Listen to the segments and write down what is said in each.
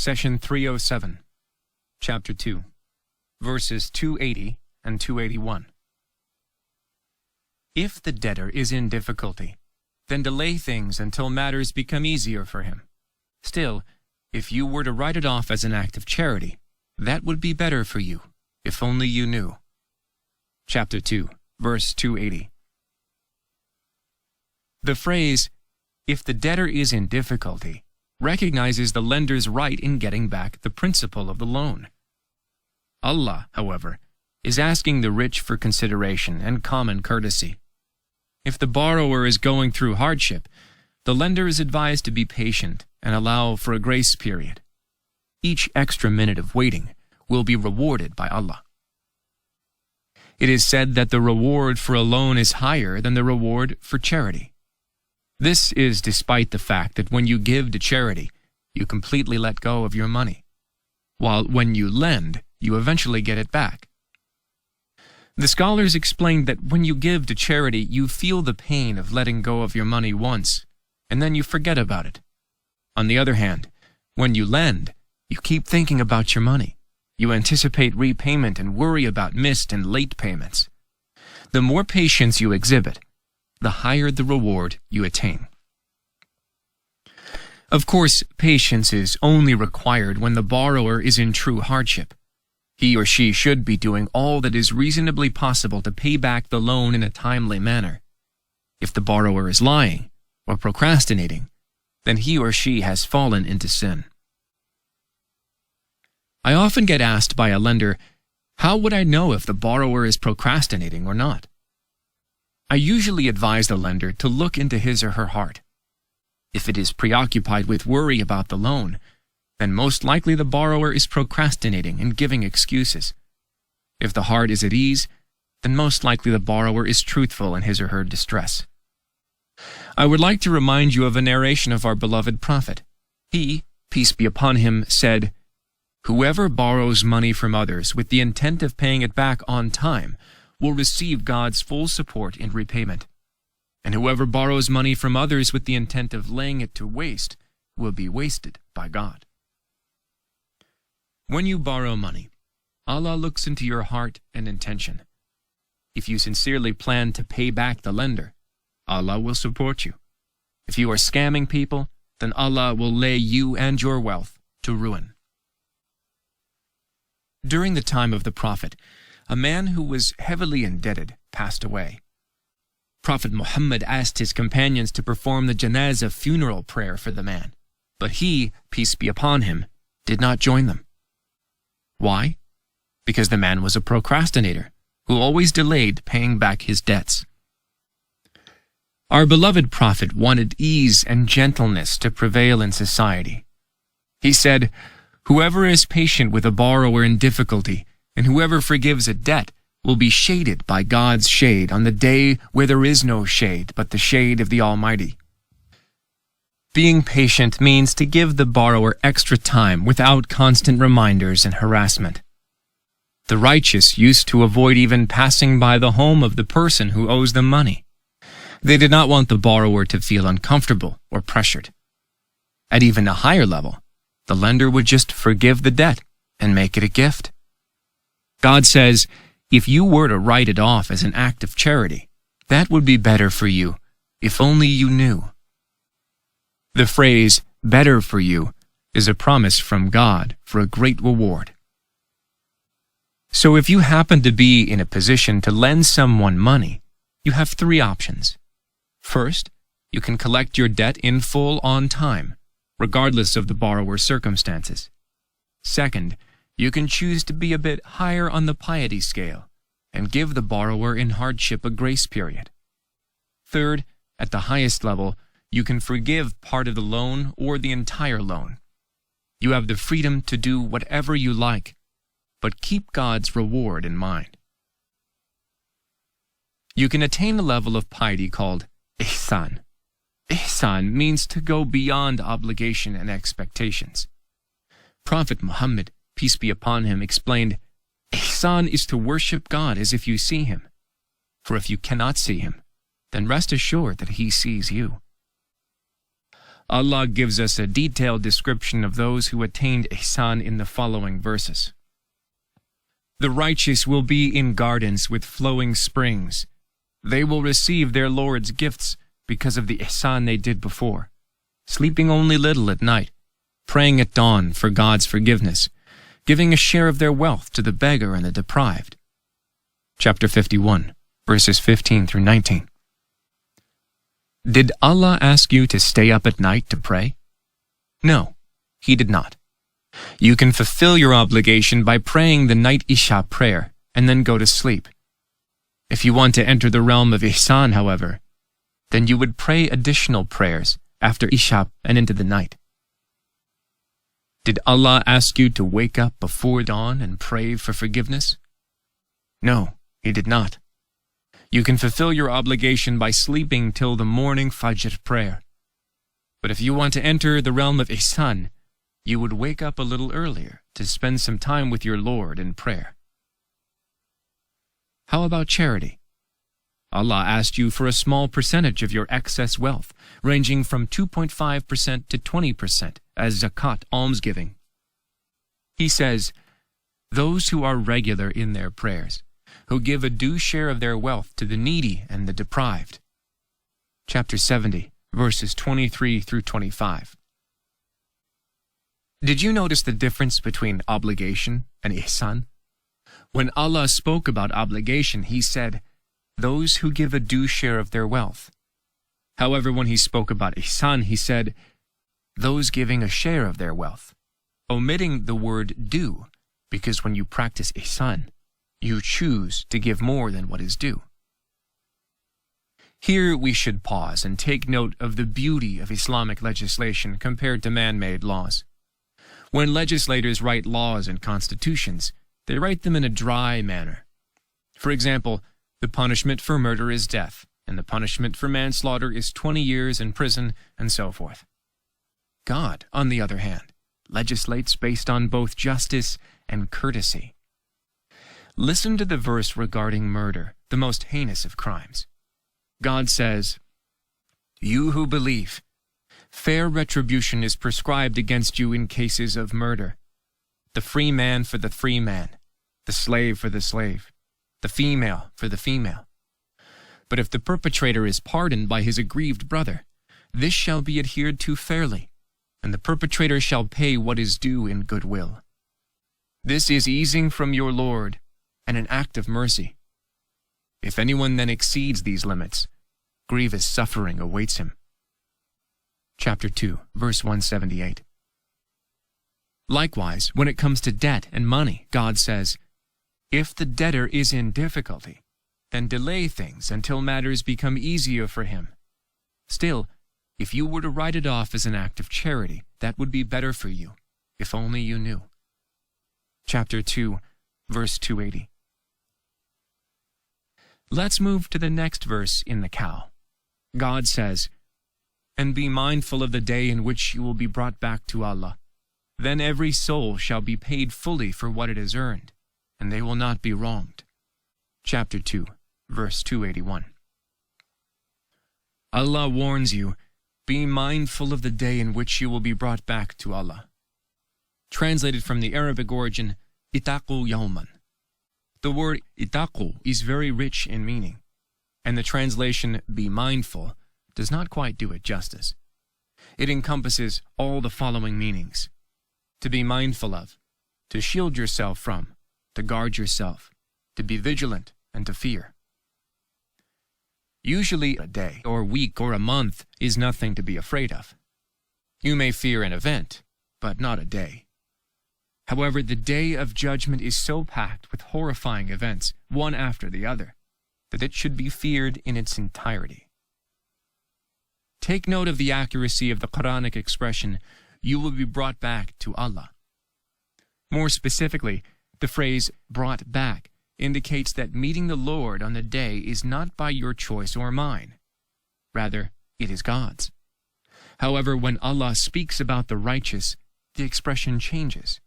Session 307, Chapter 2, verses 280 and 281. If the debtor is in difficulty, then delay things until matters become easier for him. Still, if you were to write it off as an act of charity, that would be better for you, if only you knew. Chapter 2, verse 280. The phrase, "if the debtor is in difficulty," recognizes the lender's right in getting back the principal of the loan. Allah, however, is asking the rich for consideration and common courtesy. If the borrower is going through hardship, the lender is advised to be patient and allow for a grace period. Each extra minute of waiting will be rewarded by Allah. It is said that the reward for a loan is higher than the reward for charity. This is despite the fact that when you give to charity, you completely let go of your money, while when you lend, you eventually get it back. The scholars explained that when you give to charity, you feel the pain of letting go of your money once, and then you forget about it. On the other hand, when you lend, you keep thinking about your money. You anticipate repayment and worry about missed and late payments. The more patience you exhibit, the higher the reward you attain. Of course, patience is only required when the borrower is in true hardship. He or she should be doing all that is reasonably possible to pay back the loan in a timely manner. If the borrower is lying or procrastinating, then he or she has fallen into sin. I often get asked by a lender, how would I know if the borrower is procrastinating or not? I usually advise the lender to look into his or her heart. If it is preoccupied with worry about the loan, then most likely the borrower is procrastinating and giving excuses. If the heart is at ease, then most likely the borrower is truthful in his or her distress. I would like to remind you of a narration of our beloved Prophet. He, peace be upon him, said, "Whoever borrows money from others with the intent of paying it back on time will receive God's full support in repayment. And whoever borrows money from others with the intent of laying it to waste will be wasted by God." When you borrow money, Allah looks into your heart and intention. If you sincerely plan to pay back the lender, Allah will support you. If you are scamming people, then Allah will lay you and your wealth to ruin. During the time of the Prophet, a man who was heavily indebted passed away. Prophet Muhammad asked his companions to perform the janazah funeral prayer for the man, but he, peace be upon him, did not join them. Why? Because the man was a procrastinator who always delayed paying back his debts. Our beloved Prophet wanted ease and gentleness to prevail in society. He said, "Whoever is patient with a borrower in difficulty, and whoever forgives a debt will be shaded by God's shade on the day where there is no shade but the shade of the Almighty." Being patient means to give the borrower extra time without constant reminders and harassment. The righteous used to avoid even passing by the home of the person who owes them money. They did not want the borrower to feel uncomfortable or pressured. At even a higher level, the lender would just forgive the debt and make it a gift. God says, if you were to write it off as an act of charity, that would be better for you, if only you knew. The phrase, "better for you," is a promise from God for a great reward. So if you happen to be in a position to lend someone money, you have three options. First, you can collect your debt in full on time, regardless of the borrower's circumstances. Second, you can choose to be a bit higher on the piety scale and give the borrower in hardship a grace period. Third, at the highest level, you can forgive part of the loan or the entire loan. You have the freedom to do whatever you like, but keep God's reward in mind. You can attain a level of piety called Ihsan. Ihsan means to go beyond obligation and expectations. Prophet Muhammad, peace be upon him, explained, "Ihsan is to worship God as if you see him. For if you cannot see him, then rest assured that he sees you." Allah gives us a detailed description of those who attained ihsan in the following verses. The righteous will be in gardens with flowing springs. They will receive their Lord's gifts because of the ihsan they did before, sleeping only little at night, praying at dawn for God's forgiveness, giving a share of their wealth to the beggar and the deprived. Chapter 51, verses 15 through 19. Did Allah ask you to stay up at night to pray? No, He did not. You can fulfill your obligation by praying the night Isha prayer and then go to sleep. If you want to enter the realm of Ihsan, however, then you would pray additional prayers after Isha and into the night. Did Allah ask you to wake up before dawn and pray for forgiveness? No, He did not. You can fulfill your obligation by sleeping till the morning Fajr prayer. But if you want to enter the realm of Ihsan, you would wake up a little earlier to spend some time with your Lord in prayer. How about charity? Allah asked you for a small percentage of your excess wealth, ranging from 2.5% to 20% as zakat almsgiving. He says, those who are regular in their prayers, who give a due share of their wealth to the needy and the deprived. Chapter 70, verses 23 through 25. Did you notice the difference between obligation and ihsan? When Allah spoke about obligation, He said, those who give a due share of their wealth. However, when He spoke about ihsan, He said, those giving a share of their wealth, omitting the word due, because when you practice ihsan, you choose to give more than what is due. Here we should pause and take note of the beauty of Islamic legislation compared to man-made laws. When legislators write laws and constitutions, they write them in a dry manner. For example, the punishment for murder is death, and the punishment for manslaughter is 20 years in prison, and so forth. God, on the other hand, legislates based on both justice and courtesy. Listen to the verse regarding murder, the most heinous of crimes. God says, you who believe, fair retribution is prescribed against you in cases of murder. The free man for the free man, the slave for the slave, the female for the female. But if the perpetrator is pardoned by his aggrieved brother, this shall be adhered to fairly, and the perpetrator shall pay what is due in goodwill. This is easing from your Lord, and an act of mercy. If anyone then exceeds these limits, grievous suffering awaits him. Chapter 2, verse 178. Likewise, when it comes to debt and money, God says, if the debtor is in difficulty, then delay things until matters become easier for him. Still, if you were to write it off as an act of charity, that would be better for you, if only you knew. Chapter 2, verse 280. Let's move to the next verse in the cow. God says, and be mindful of the day in which you will be brought back to Allah. Then every soul shall be paid fully for what it has earned, and they will not be wronged. Chapter 2, verse 281. Allah warns you, be mindful of the day in which you will be brought back to Allah. Translated from the Arabic origin, itaqu yawman. The word itaqu is very rich in meaning, and the translation be mindful does not quite do it justice. It encompasses all the following meanings: to be mindful of, to shield yourself from, to guard yourself, to be vigilant, and to fear. Usually a day, or week, or a month is nothing to be afraid of. You may fear an event, but not a day. However, the day of judgment is so packed with horrifying events, one after the other, that it should be feared in its entirety. Take note of the accuracy of the Quranic expression, you will be brought back to Allah. More specifically, the phrase brought back indicates that meeting the Lord on the day is not by your choice or mine. Rather, it is God's. However, when Allah speaks about the righteous, the expression changes.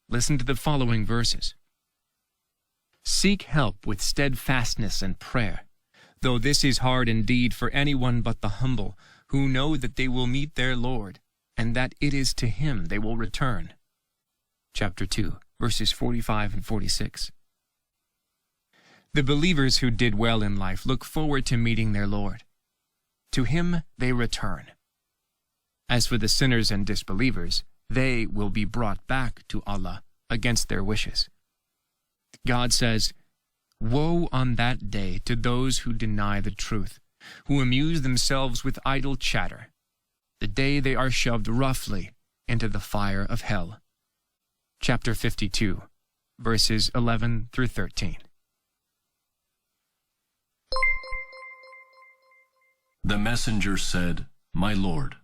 Listen to the following verses. Seek help with steadfastness and prayer, though this is hard indeed for anyone but the humble, who know that they will meet their Lord, and that it is to Him they will return. Chapter 2, verses 45 and 46. The believers who did well in life look forward to meeting their Lord. To Him they return. As for the sinners and disbelievers, they will be brought back to Allah against their wishes. God says, "Woe on that day to those who deny the truth, who amuse themselves with idle chatter, the day they are shoved roughly into the fire of hell." Chapter 52, verses 11 through 13. The messenger said, "My Lord,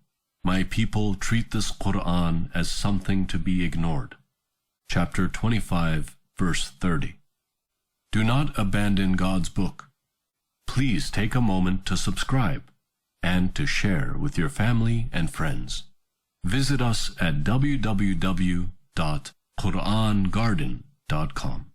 my people treat this Quran as something to be ignored." Chapter 25, verse 30. Do not abandon God's book. Please take a moment to subscribe and to share with your family and friends. Visit us at www.QURANGARDEN.com.